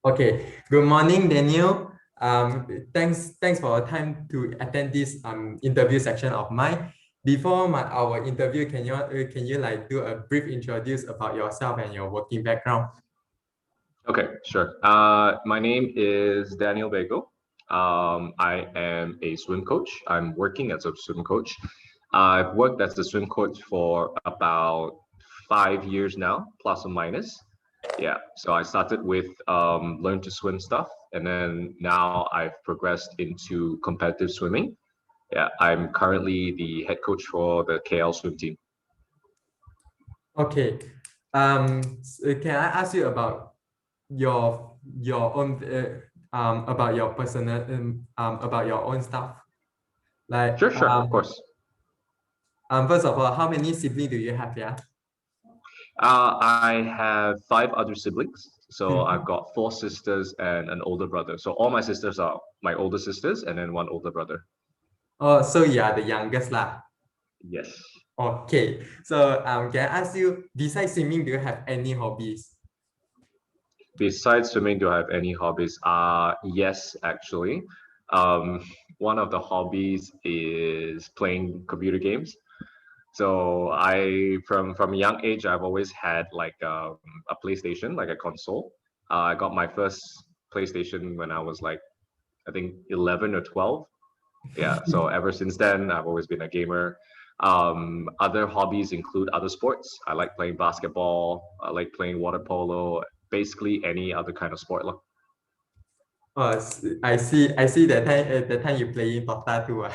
Okay, good morning, Daniel. Thanks for your time to attend this interview section of mine. Before our interview, can you like do a brief introduce about yourself and your working background? Okay, sure. My name is Daniel Bego. I am a swim coach. I'm working as a swim coach. I've worked as a swim coach for about 5 years now, plus or minus. Yeah, so I started with learn to swim stuff, and then now I've progressed into competitive swimming. Yeah, I'm currently the head coach for the KL swim team. Okay. Can I ask you about your own about your personal about your own stuff? Like Sure, of course. first of all, how many siblings do you have? Yeah. I have five other siblings. So I've got four sisters and an older brother. So all my sisters are my older sisters and then one older brother. Oh, so you are the youngest lah. Yes. Okay. So can I ask you, besides swimming, do you have any hobbies? Besides swimming, do I have any hobbies? Yes, actually. Um, one of the hobbies is playing computer games. So from a young age, I've always had like a PlayStation, like a console. I got my first PlayStation when I was like I think 11 or 12. Yeah, so ever since then, I've always been a gamer. Other hobbies include other sports. I like playing basketball. I like playing water polo. Basically, any other kind of sport. Oh, I see that time you playing Dota too.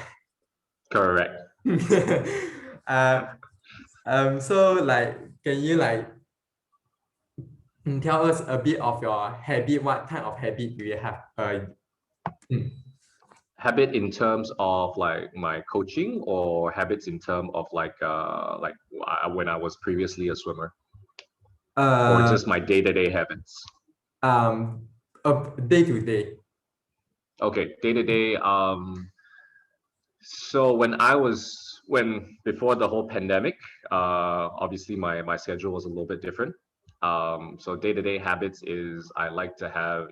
Correct. uh, so like, can you like tell us a bit of your habit? What kind of habit do you have? Mm. Habit in terms of like my coaching, or habits in terms of when I was previously a swimmer, or uh, just my day-to-day habits. um, day to day. Okay, day-to-day. So when before the whole pandemic, obviously my schedule was a little bit different. So day-to-day habits is I like to have,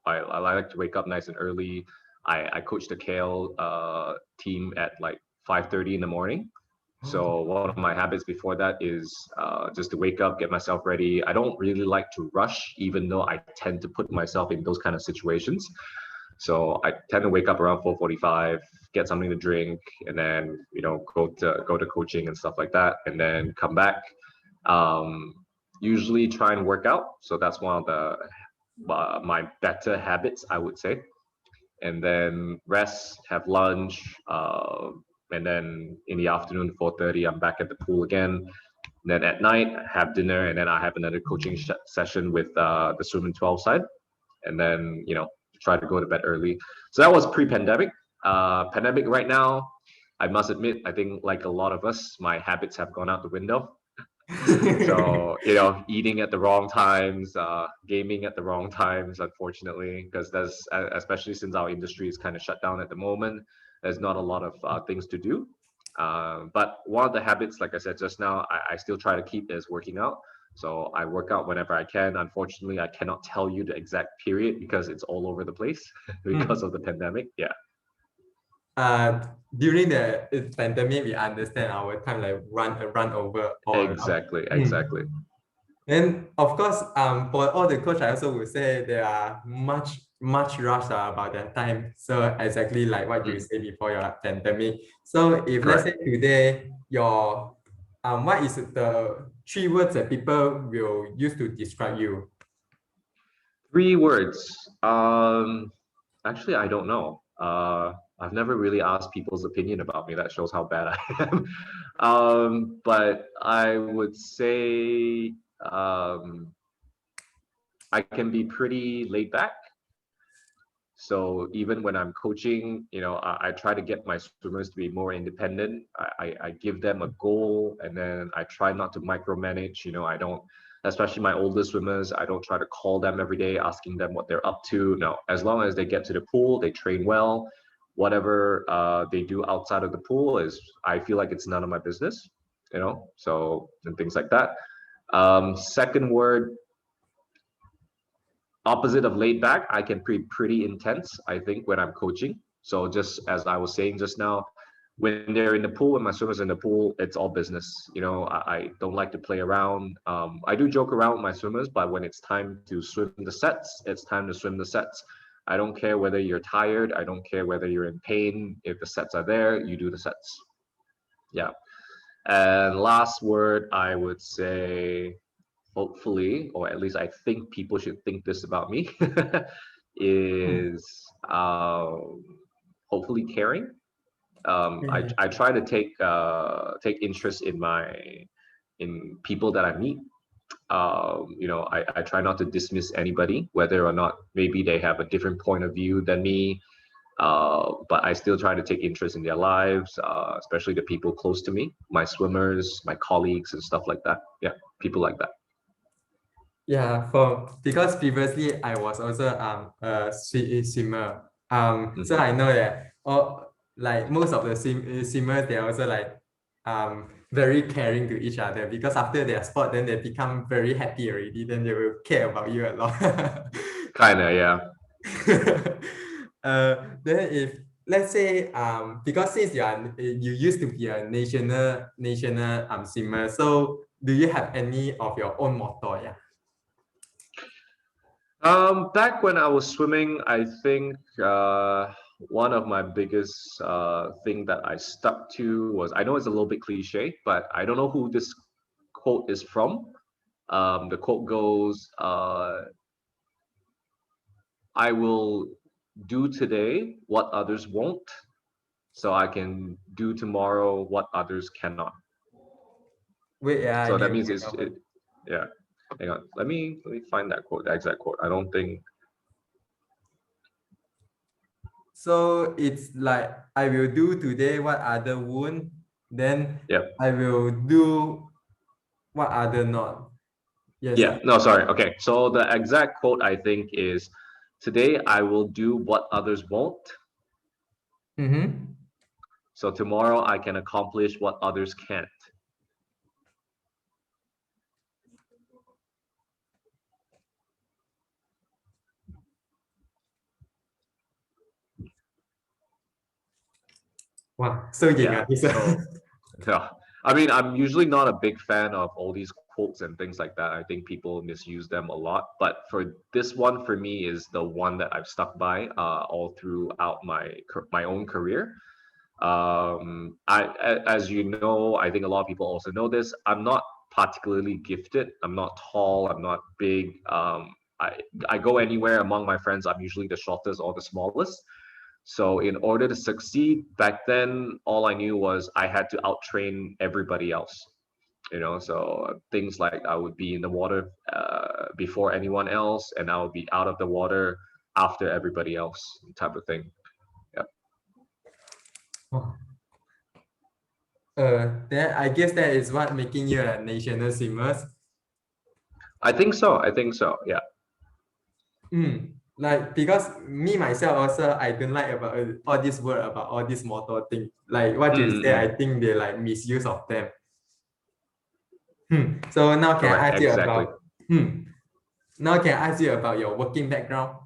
I like to wake up nice and early. I coach the KL team at like 5:30 in the morning. So one of my habits before that is just to wake up, get myself ready. I don't really like to rush, even though I tend to put myself in those kind of situations. So I tend to wake up around 4:45, get something to drink, and then go to coaching and stuff like that, and then come back. Um, Usually try and work out. So that's one of the my better habits, I would say. And then rest, have lunch, and then in the afternoon, 4:30, I'm back at the pool again. Then at night, have dinner, and then I have another coaching session with the Swim 12 side, and then try to go to bed early. So that was pre-pandemic. Pandemic right now, I must admit, I think like a lot of us, my habits have gone out the window. So eating at the wrong times, gaming at the wrong times, unfortunately, because there's especially since our industry is kind of shut down at the moment, there's not a lot of things to do. But one of the habits, like I said just now, I still try to keep is working out. So I work out whenever I can. Unfortunately, I cannot tell you the exact period because it's all over the place because of the pandemic. Yeah. uh During the pandemic, we understand our time like run over or Exactly. then of course for all the coach I also would say there are much rush about that time, so exactly like what you Mm, say before your pandemic. So if let's say correct. today your what is the three words that people will use to describe you? 3 words. Actually, I don't know. I've never really asked people's opinion about me. That shows how bad I am. But I would say I can be pretty laid back. So even when I'm coaching, I try to get my swimmers to be more independent. I give them a goal, and then I try not to micromanage. I don't, especially my older swimmers, I don't try to call them every day asking them what they're up to. No, as long as they get to the pool, they train well. Whatever they do outside of the pool is, I feel like it's none of my business. So and things like that. Second word, opposite of laid back. I can be pretty intense, I think, when I'm coaching. So just as I was saying just now, when they're in the pool, when my swimmers in the pool, it's all business. You know, I don't like to play around. I do joke around with my swimmers, but when it's time to swim the sets, it's time to swim the sets. I don't care whether you're tired. I don't care whether you're in pain. If the sets are there, you do the sets. Yeah. And last word, I would say, hopefully, or at least I think people should think this about me, is hopefully caring. I try to take interest in people that I meet. You know, I try not to dismiss anybody, whether or not maybe they have a different point of view than me. But I still try to take interest in their lives, especially the people close to me, my swimmers, my colleagues, and stuff like that. Yeah, people like that. Yeah, because previously I was also a swimmer. So I know that like most of the swimmers, they're also like very caring to each other, because after their sport then they become very happy already, then they will care about you a lot. Kinda, yeah. Then if let's say because since you used to be a national swimmer, so do you have any of your own motto? Yeah. Back when I was swimming, I think one of my biggest thing that I stuck to was, I know it's a little bit cliche, but I don't know who this quote is from. The quote goes, I will do today what others won't, so I can do tomorrow what others cannot. Wait, yeah, So that again. means yeah. Hang on, let me find that quote, the exact quote. I don't think. So it's like I will do today what other won't, then Yep. I will do what other not. Yes. Yeah, no, sorry. Okay, so the exact quote I think is, today I will do what others won't, Mm-hmm. so tomorrow I can accomplish what others can't. Wow, so Yeah, this. so yeah. I mean, I'm usually not a big fan of all these quotes and things like that. I think people misuse them a lot. But for this one, for me, is the one that I've stuck by all throughout my own career. As you know, I think a lot of people also know this. I'm not particularly gifted. I'm not tall. I'm not big. I go anywhere among my friends. I'm usually the shortest or the smallest. So in order to succeed back then, all I knew was I had to outtrain everybody else. You know, so things like I would be in the water before anyone else, and I would be out of the water after everybody else, type of thing. Yeah. Then I guess that is what making you a national swimmer. I think so. I think so. Yeah. Like because me myself also I don't like about all this word about all this motto thing. Like what you say, I think they like misuse of them. So now can I Correct. ask you Exactly. about now can I ask you about your working background?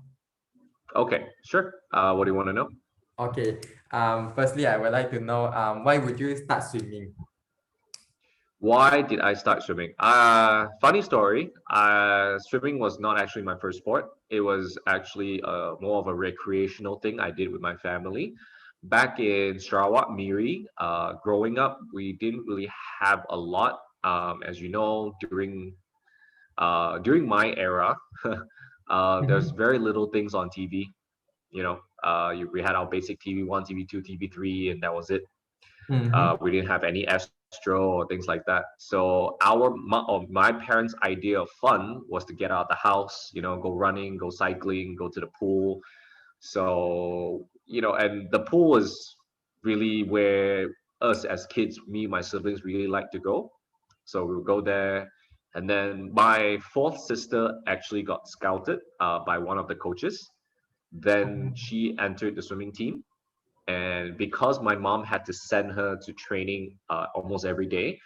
Okay. Sure. What do you want to know? Okay. Firstly, I would like to know why would you start swimming? Why did I start swimming? Funny story. Swimming was not actually my first sport. It was actually more of a recreational thing I did with my family. Back in Sarawak, Miri, growing up, we didn't really have a lot. As you know, during my era, there's very little things on TV. You know, we had our basic TV1, TV2, TV3, and that was it. Mm-hmm. We didn't have any Astro or things like that. So my parents' idea of fun was to get out of the house, you know, go running, go cycling, go to the pool. So, you know, and the pool was really where us as kids, me, my siblings really like to go. So we would go there. And then my fourth sister actually got scouted by one of the coaches. Then she entered the swimming team, and because my mom had to send her to training almost every day,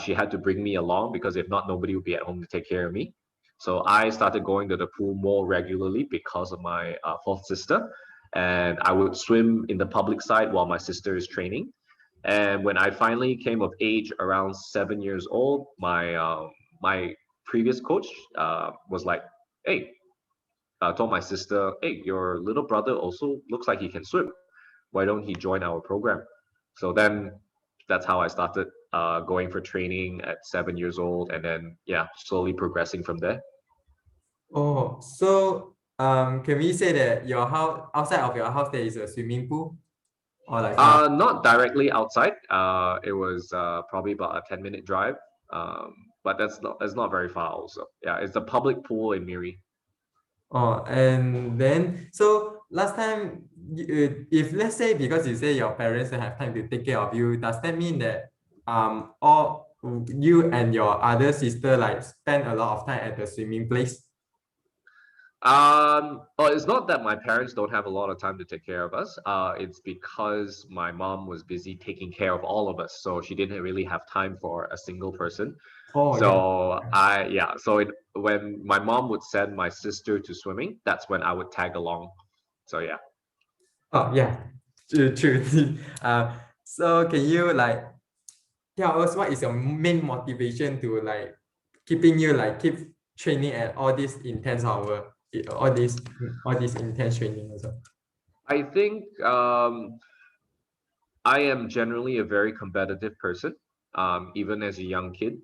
she had to bring me along, because if not, nobody would be at home to take care of me. So I started going to the pool more regularly because of my fourth sister, and I would swim in the public side while my sister is training. And when I finally came of age around 7 years old, my previous coach was like, "Hey," told my sister, "Hey, your little brother also looks like he can swim. Why don't he join our program?" So then that's how I started going for training at 7 years old, and then yeah, slowly progressing from there. Oh, so can we say that your house, outside of your house, there is a swimming pool, or like Not directly outside. It was probably about a 10-minute drive. But that's not very far also. Yeah, it's a public pool in Miri. Oh, and then so last time, if let's say because you say your parents don't have time to take care of you, does that mean that all you and your other sister like spend a lot of time at the swimming place? Well, it's not that my parents don't have a lot of time to take care of us. It's because my mom was busy taking care of all of us, so she didn't really have time for a single person. Oh yeah. So yeah, so when my mom would send my sister to swimming, that's when I would tag along. So yeah. Oh yeah. True, true. So can you like tell us what is your main motivation to like keeping you like keep training at all these intense hour, all this intense training also? I think I am generally a very competitive person, even as a young kid.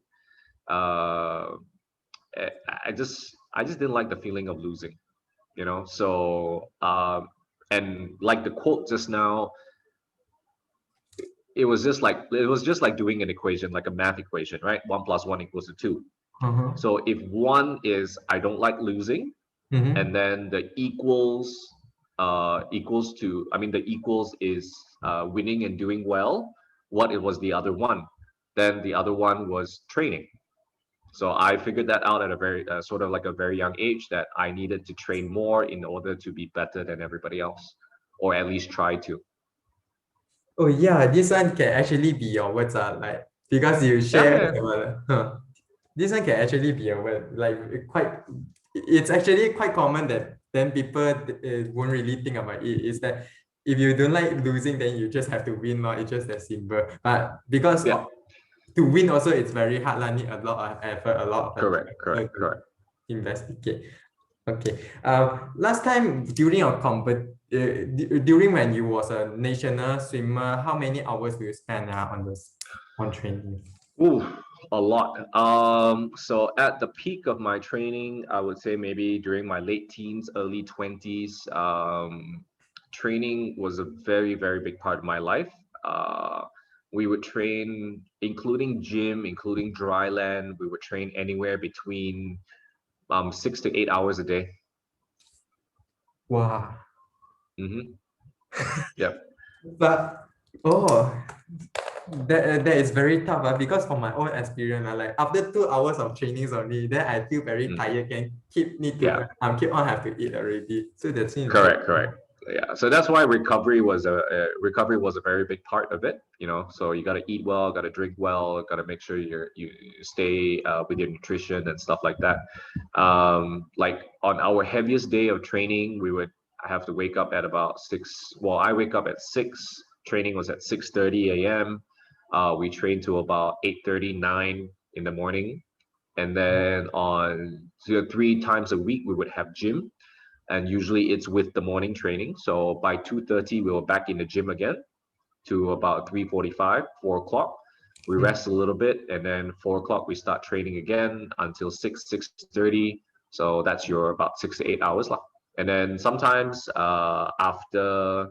Uh, I just didn't like the feeling of losing, you know. So and like the quote just now, it was just like doing an equation, like a math equation, right? 1 + 1 = 2. Uh-huh. So if one is I don't like losing, and Mm-hmm. then the equals to, I mean, the equals is winning and doing well, what it was the other one, then the other one was training. So I figured that out at a very sort of like a very young age, that I needed to train more in order to be better than everybody else, or at least try to. Oh yeah, this one can actually be your words like because you Yeah, share yeah, this one can actually be a word like quite it's actually quite common that then people won't really think about it is that if you don't like losing then you just have to win, not it's just that simple, but because yeah. to win also it's very hard like, need a lot of effort, a lot of Correct, effort correct, to correct. investigate. Okay. Last time during your during when you was a national swimmer, how many hours do you spend on this on training? Ooh, a lot. So at the peak of my training, I would say maybe during my late teens, early 20s, training was a very, very big part of my life. We would train, including gym, including dry land. We would train anywhere between 6 to 8 hours a day. Wow. Mm-hmm. Yep. But oh, that is very tough because from my own experience, like after 2 hours of trainings only, then I feel very Mm. tired. Can keep need to Yeah. keep on have to eat already. So that seems very Correct, correct. Yeah, so that's why recovery was a very big part of it. So you got to eat well, got to drink well, got to make sure you stay with your nutrition and stuff like that. Like on our heaviest day of training, we would have to wake up at about 6. Well, I wake up at 6. Training was at 6:30 a.m. We trained to about 8:39 in the morning, and then on 3 times a week we would have gym, and usually it's with the morning training. So by 2:30 we were back in the gym again to about 3:45, 4 o'clock. We rest a little bit, and then 4 o'clock we start training again until 6:30. So that's your about 6 to 8 hours. And then sometimes after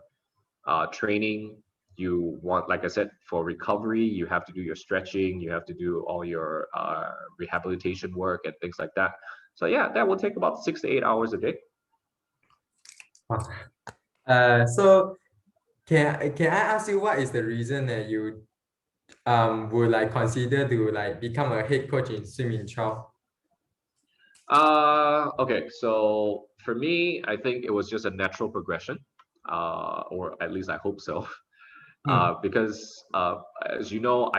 training, you want, like I said, for recovery, you have to do your stretching, you have to do all your rehabilitation work and things like that. So yeah, that will take about 6 to 8 hours a day. So can I ask you what is the reason that you would like consider to like become a head coach in swimming trial? Okay, so for me, I think it was just a natural progression, or at least I hope so. Hmm. Because as you know,